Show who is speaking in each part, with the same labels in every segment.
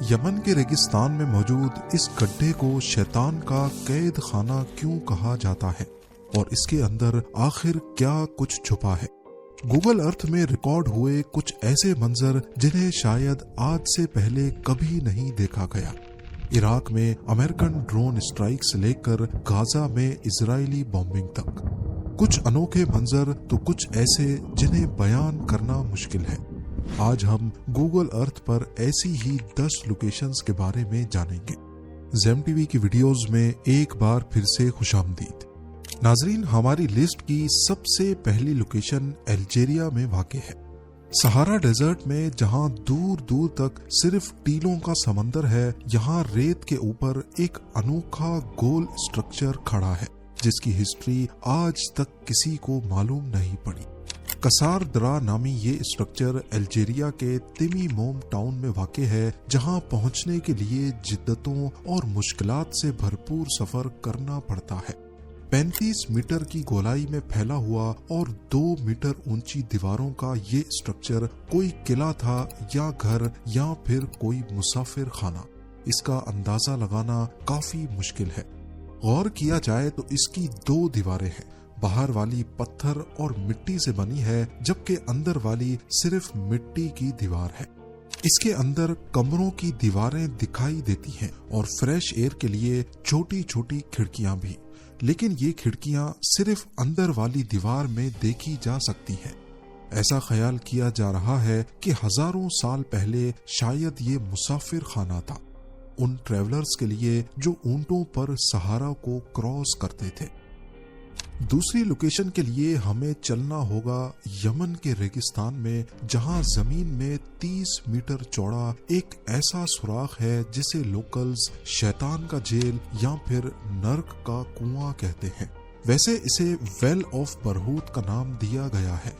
Speaker 1: Yemen के रेगिस्तान में मौजूद इस गड्ढे को शैतान का कैद खाना क्यों कहा जाता है और इसके अंदर आखिर क्या कुछ छुपा है। गूगल अर्थ में रिकॉर्ड हुए कुछ ऐसे मंजर जिन्हें शायद आज से पहले कभी नहीं देखा गया। इराक में अमेरिकन ड्रोन स्ट्राइक से लेकर गाजा में इजरायली बॉम्बिंग तक। कुछ अनोखे मंजर तो कुछ ऐसे जिन्हें बयान करना मुश्किल है। आज हम गूगल अर्थ पर ऐसी ही 10 लोकेशंस के बारे में जानेंगे। ज़ेम टीवी की वीडियोस में एक बार फिर से खुशामदीद। नाजरीन, हमारी लिस्ट की सबसे पहली लोकेशन अल्जीरिया में वाक़ है। सहारा डेजर्ट में जहां दूर दूर तक सिर्फ टीलों का समंदर है, यहां रेत के ऊपर एक अनोखा गोल स्ट्रक्चर खड़ा है जिसकी हिस्ट्री आज तक किसी को मालूम नहीं पड़ी। कसार दरा नामी ये स्ट्रक्चर अल्जीरिया के तिमी मोम टाउन में वाक़ है, जहां पहुंचने के लिए जिद्दतों और मुश्किलात से भरपूर सफर करना पड़ता है। 35 मीटर की गोलाई में फैला हुआ और 2 मीटर ऊंची दीवारों का ये स्ट्रक्चर कोई किला था या घर या फिर कोई मुसाफिर खाना, इसका अंदाजा लगाना काफी मुश्किल है। गौर किया जाए तो इसकी 2 दीवारें हैं। बाहर वाली पत्थर और मिट्टी से बनी है जबकि अंदर वाली सिर्फ मिट्टी की दीवार है। इसके अंदर कमरों की दीवारें दिखाई देती हैं और फ्रेश एयर के लिए छोटी छोटी खिड़कियां भी, लेकिन ये खिड़कियां सिर्फ अंदर वाली दीवार में देखी जा सकती हैं। ऐसा ख्याल किया जा रहा है कि हजारों साल पहले शायद ये मुसाफिर खाना था, उन ट्रेवलर्स के लिए जो ऊंटों पर सहारा को क्रॉस करते थे। दूसरी लोकेशन के लिए हमें चलना होगा यमन के रेगिस्तान में, जहां जमीन में 30 मीटर चौड़ा एक ऐसा सुराख है जिसे लोकल्स शैतान का जेल या फिर नर्क का कुआं कहते हैं। वैसे इसे वेल ऑफ बरहूत का नाम दिया गया है।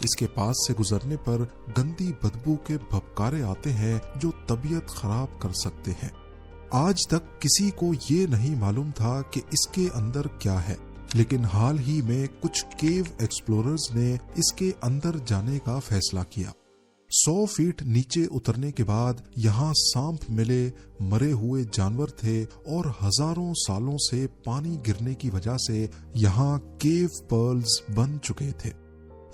Speaker 1: इसके पास से गुजरने पर गंदी बदबू के भपकारे आते हैं जो तबीयत खराब कर सकते हैं। आज तक किसी को ये नहीं मालूम था कि इसके अंदर क्या है, लेकिन हाल ही में कुछ केव एक्सप्लोरर्स ने इसके अंदर जाने का फैसला किया। 100 फीट नीचे उतरने के बाद यहाँ सांप मिले, मरे हुए जानवर थे और हजारों सालों से पानी गिरने की वजह से यहाँ केव पर्ल्स बन चुके थे।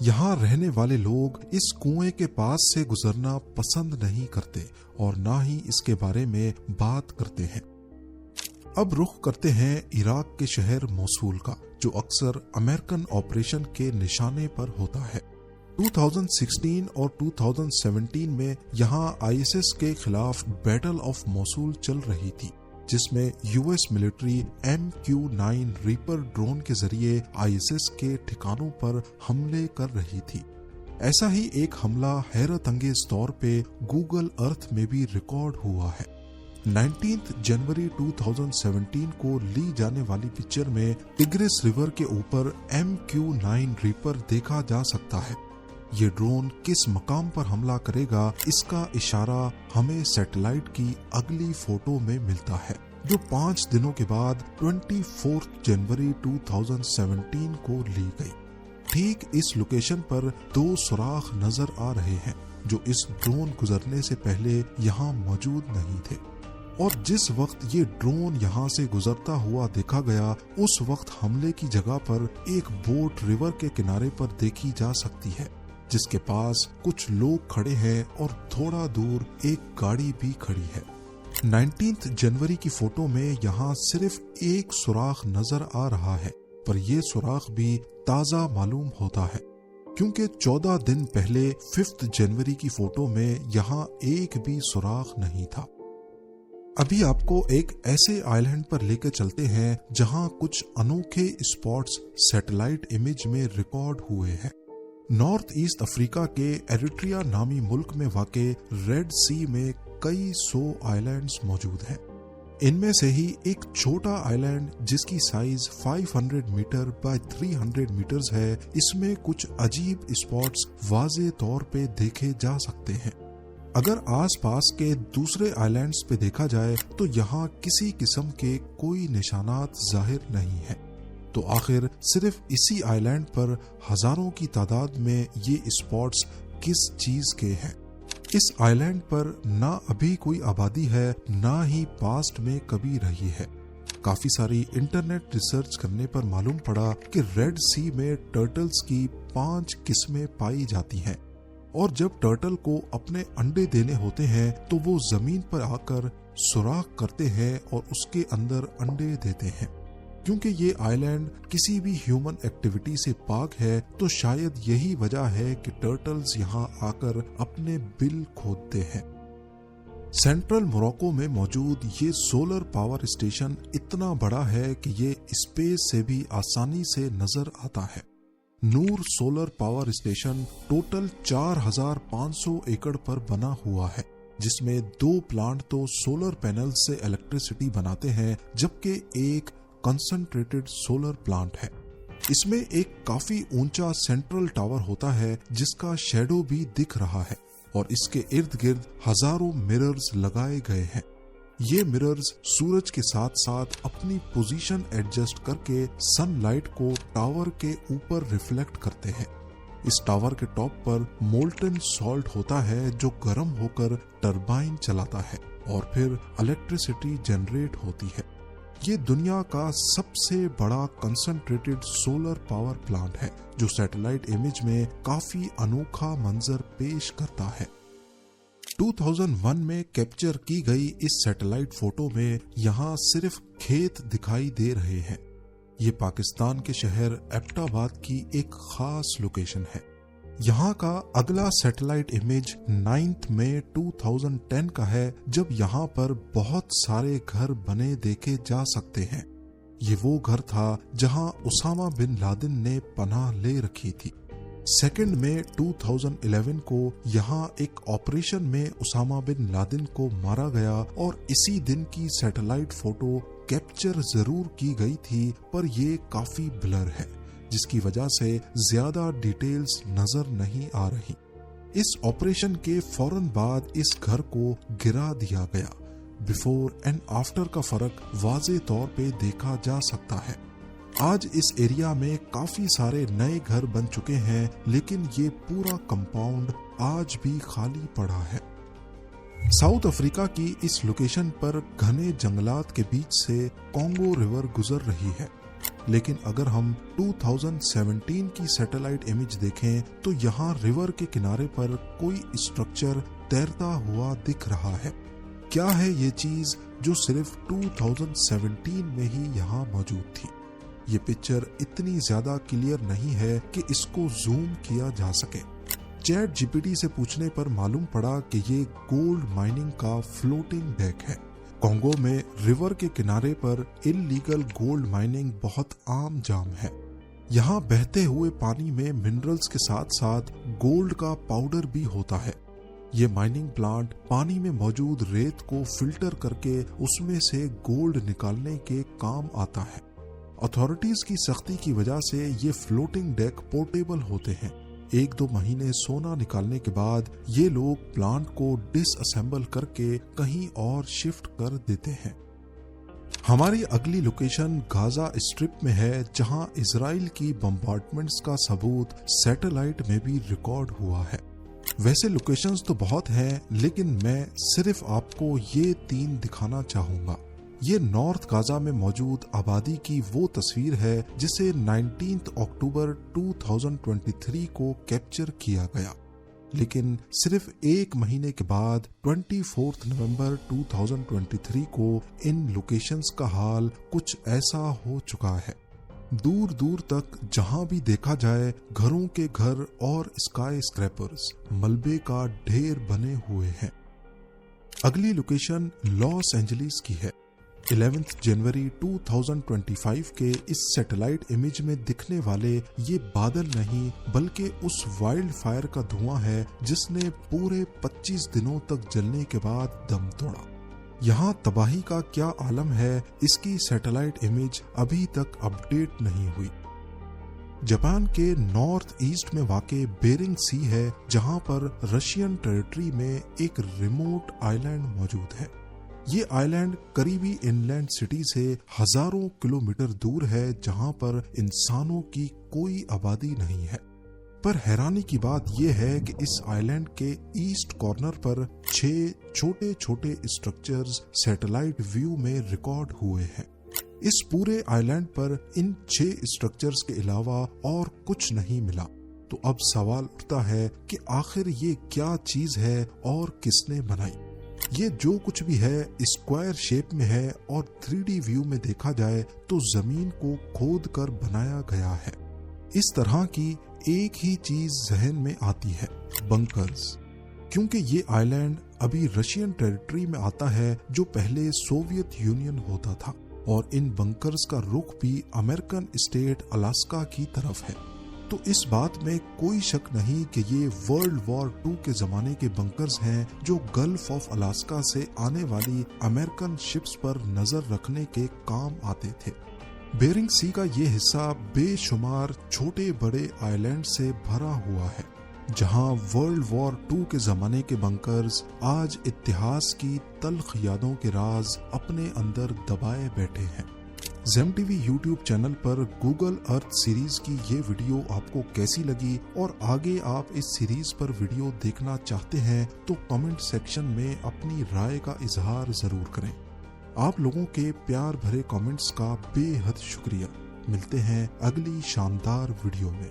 Speaker 1: यहाँ रहने वाले लोग इस कुएं के पास से गुजरना पसंद नहीं करते और ना ही इसके बारे में बात करते हैं। अब रुख करते हैं इराक के शहर मोसूल का, जो अक्सर अमेरिकन ऑपरेशन के निशाने पर होता है। 2016 और 2017 में यहाँ आईएसएस के खिलाफ बैटल ऑफ मोसूल चल रही थी, जिसमें US military MQ-9 reaper drone के जरिए आईएसएस के ठिकानों पर हमले कर रही थी। ऐसा ही एक हमला हैरत अंगेज तौर पे गूगल अर्थ में भी रिकॉर्ड हुआ है। 19 जनवरी 2017 को ली जाने वाली पिक्चर में टिग्रिस रिवर के ऊपर MQ-9 रीपर देखा जा सकता है। ये ड्रोन किस मकाम पर हमला करेगा, इसका इशारा हमें सैटेलाइट की अगली फोटो में मिलता है, जो 5 दिनों के बाद 24 जनवरी 2017 को ली गई। ठीक इस लोकेशन पर 2 सुराख नजर आ रहे हैं जो इस ड्रोन गुजरने से पहले यहाँ मौजूद नहीं थे, और जिस वक्त ये ड्रोन यहाँ से गुजरता हुआ देखा गया, उस वक्त हमले की जगह पर एक बोट रिवर के किनारे पर देखी जा सकती है, जिसके पास कुछ लोग खड़े हैं और थोड़ा दूर एक गाड़ी भी खड़ी है। 19 जनवरी की फोटो में यहाँ सिर्फ एक सुराख नजर आ रहा है, पर यह सुराख भी ताजा मालूम होता है क्योंकि 14 दिन पहले 5 जनवरी की फोटो में यहाँ एक भी सुराख नहीं था। अभी आपको एक ऐसे आइलैंड पर लेकर चलते हैं जहां कुछ अनोखे स्पॉट्स सैटेलाइट इमेज में रिकॉर्ड हुए हैं। नॉर्थ ईस्ट अफ्रीका के एरिट्रिया नामी मुल्क में वाक़े रेड सी में कई 100 आइलैंड्स मौजूद हैं। इनमें से ही एक छोटा आइलैंड जिसकी साइज 500 मीटर बाय 300 मीटर्स है, इसमें कुछ अजीब स्पॉट्स वाज़े तौर पे देखे जा सकते हैं। अगर आसपास के दूसरे आइलैंड्स पे देखा जाए तो यहाँ किसी किस्म के कोई निशानात जाहिर नहीं है, तो आखिर सिर्फ इसी आइलैंड पर हजारों की तादाद में ये स्पॉट्स किस चीज के हैं। इस आइलैंड पर ना अभी कोई आबादी है, ना ही पास्ट में कभी रही है। काफी सारी इंटरनेट रिसर्च करने पर मालूम पड़ा कि रेड सी में टर्टल्स की 5 किस्में पाई जाती हैं और जब टर्टल को अपने अंडे देने होते हैं तो वो जमीन पर आकर सुराख करते हैं और उसके अंदर अंडे देते हैं। क्योंकि ये आइलैंड किसी भी ह्यूमन एक्टिविटी से पाक है तो शायद यही वजह है कि टर्टल्स यहाँ आकर अपने बिल खोदते हैं। सेंट्रल मोरक्को में मौजूद ये सोलर पावर स्टेशन इतना बड़ा है कि ये स्पेस से भी आसानी से नजर आता है। नूर सोलर पावर स्टेशन टोटल 4500 एकड़ पर बना हुआ है, जिसमें 2 प्लांट तो सोलर पैनल से इलेक्ट्रिसिटी बनाते हैं जबकि एक कंसंट्रेटेड सोलर प्लांट है। इसमें एक काफी ऊंचा सेंट्रल टावर होता है जिसका शेडो भी दिख रहा है और इसके इर्द गिर्द हजारों मिरर्स लगाए गए हैं। ये मिरर्स सूरज के साथ साथ अपनी पोजीशन एडजस्ट करके सनलाइट को टावर के ऊपर रिफ्लेक्ट करते हैं। इस टावर के टॉप पर मोल्टन सॉल्ट होता है जो गर्म होकर टरबाइन चलाता है और फिर इलेक्ट्रिसिटी जनरेट होती है। ये दुनिया का सबसे बड़ा कंसंट्रेटेड सोलर पावर प्लांट है जो सैटेलाइट इमेज में काफी अनोखा मंजर पेश करता है। 2001 में कैप्चर की गई इस सैटेलाइट फोटो में यहाँ सिर्फ खेत दिखाई दे रहे हैं। ये पाकिस्तान के शहर एबटाबाद की एक खास लोकेशन है। यहाँ का अगला सैटेलाइट इमेज 9 मई 2010 का है जब यहाँ पर बहुत सारे घर बने देखे जा सकते हैं। ये वो घर था जहाँ उसामा बिन लादेन ने पनाह ले रखी थी। 2 मई 2011 को यहाँ एक ऑपरेशन में उसामा बिन लादेन को मारा गया और इसी दिन की सैटेलाइट फोटो कैप्चर जरूर की गई थी, पर ये काफी ब्लर है जिसकी वजह से ज्यादा डिटेल्स नजर नहीं आ रही। इस ऑपरेशन के फौरन बाद इस घर को गिरा दिया गया। बिफोर एंड आफ्टर का फर्क वाज़े तौर पे देखा जा सकता है। आज इस एरिया में काफी सारे नए घर बन चुके हैं, लेकिन ये पूरा कंपाउंड आज भी खाली पड़ा है। साउथ अफ्रीका की इस लोकेशन पर घने जंगलात के बीच से कॉन्गो रिवर गुजर रही है, लेकिन अगर हम 2017 की सैटेलाइट इमेज देखें तो यहाँ रिवर के किनारे पर कोई स्ट्रक्चर तैरता हुआ दिख रहा है। क्या है ये चीज जो सिर्फ 2017 में ही यहाँ मौजूद थी? ये पिक्चर इतनी ज्यादा क्लियर नहीं है कि इसको जूम किया जा सके। चैट जीपीटी से पूछने पर मालूम पड़ा कि ये गोल्ड माइनिंग का फ्लोटिंग डेक है। कॉन्गो में रिवर के किनारे पर इल्लीगल गोल्ड माइनिंग बहुत आम जाम है। यहाँ बहते हुए पानी में मिनरल्स के साथ साथ गोल्ड का पाउडर भी होता है। ये माइनिंग प्लांट पानी में मौजूद रेत को फिल्टर करके उसमें से गोल्ड निकालने के काम आता है। अथॉरिटीज की सख्ती की वजह से ये फ्लोटिंग डेक पोर्टेबल होते हैं। 1-2 महीने सोना निकालने के बाद ये लोग प्लांट को डिसअसेंबल करके कहीं और शिफ्ट कर देते हैं। हमारी अगली लोकेशन गाजा स्ट्रिप में है, जहां इजराइल की बम्बार्डमेंट्स का सबूत सैटेलाइट में भी रिकॉर्ड हुआ है। वैसे लोकेशंस तो बहुत हैं, लेकिन मैं सिर्फ आपको ये 3 दिखाना चाहूंगा। ये नॉर्थ गाजा में मौजूद आबादी की वो तस्वीर है जिसे 19 अक्टूबर 2023 को कैप्चर किया गया, लेकिन सिर्फ 1 महीने के बाद 24 नवंबर 2023 को इन लोकेशंस का हाल कुछ ऐसा हो चुका है। दूर दूर तक जहां भी देखा जाए घरों के घर और स्काई स्क्रैपर्स मलबे का ढेर बने हुए हैं। अगली लोकेशन लॉस एंजलिस की है। 11 जनवरी 2025 के इस सैटेलाइट इमेज में दिखने वाले ये बादल नहीं बल्कि उस वाइल्ड फायर का धुआं है जिसने पूरे 25 दिनों तक जलने के बाद दम तोड़ा। यहाँ तबाही का क्या आलम है, इसकी सैटेलाइट इमेज अभी तक अपडेट नहीं हुई। जापान के नॉर्थ ईस्ट में वाक़े बेरिंग सी है, जहाँ पर रशियन टेरिटरी में एक रिमोट आइलैंड मौजूद है। ये आइलैंड करीबी इनलैंड सिटी से हजारों किलोमीटर दूर है, जहां पर इंसानों की कोई आबादी नहीं है। पर हैरानी की बात यह है कि इस आइलैंड के ईस्ट कॉर्नर पर 6 छोटे छोटे स्ट्रक्चर्स सैटेलाइट व्यू में रिकॉर्ड हुए हैं। इस पूरे आइलैंड पर इन 6 स्ट्रक्चर्स के अलावा और कुछ नहीं मिला। तो अब सवाल उठता है कि आखिर ये क्या चीज है और किसने बनाई। ये जो कुछ भी है स्क्वायर शेप में है और 3D व्यू में देखा जाए तो जमीन को खोद कर बनाया गया है। इस तरह की एक ही चीज जहन में आती है, बंकर्स। क्योंकि ये आइलैंड अभी रशियन टेरिटरी में आता है जो पहले सोवियत यूनियन होता था, और इन बंकर्स का रुख भी अमेरिकन स्टेट अलास्का की तरफ है। तो इस बात में कोई शक नहीं कि ये वर्ल्ड वॉर 2 के जमाने के बंकर्स हैं जो गल्फ ऑफ अलास्का से आने वाली अमेरिकन शिप्स पर नजर रखने के काम आते थे। बेरिंग सी का ये हिस्सा बेशुमार छोटे बड़े आइलैंड से भरा हुआ है, जहां वर्ल्ड वॉर 2 के जमाने के बंकर्स आज इतिहास की तल्ख यादों के राज अपने अंदर दबाए बैठे हैं। जेम टीवी यूट्यूब चैनल पर गूगल अर्थ सीरीज की ये वीडियो आपको कैसी लगी और आगे आप इस सीरीज पर वीडियो देखना चाहते हैं तो कमेंट सेक्शन में अपनी राय का इजहार जरूर करें। आप लोगों के प्यार भरे कमेंट्स का बेहद शुक्रिया। मिलते हैं अगली शानदार वीडियो में।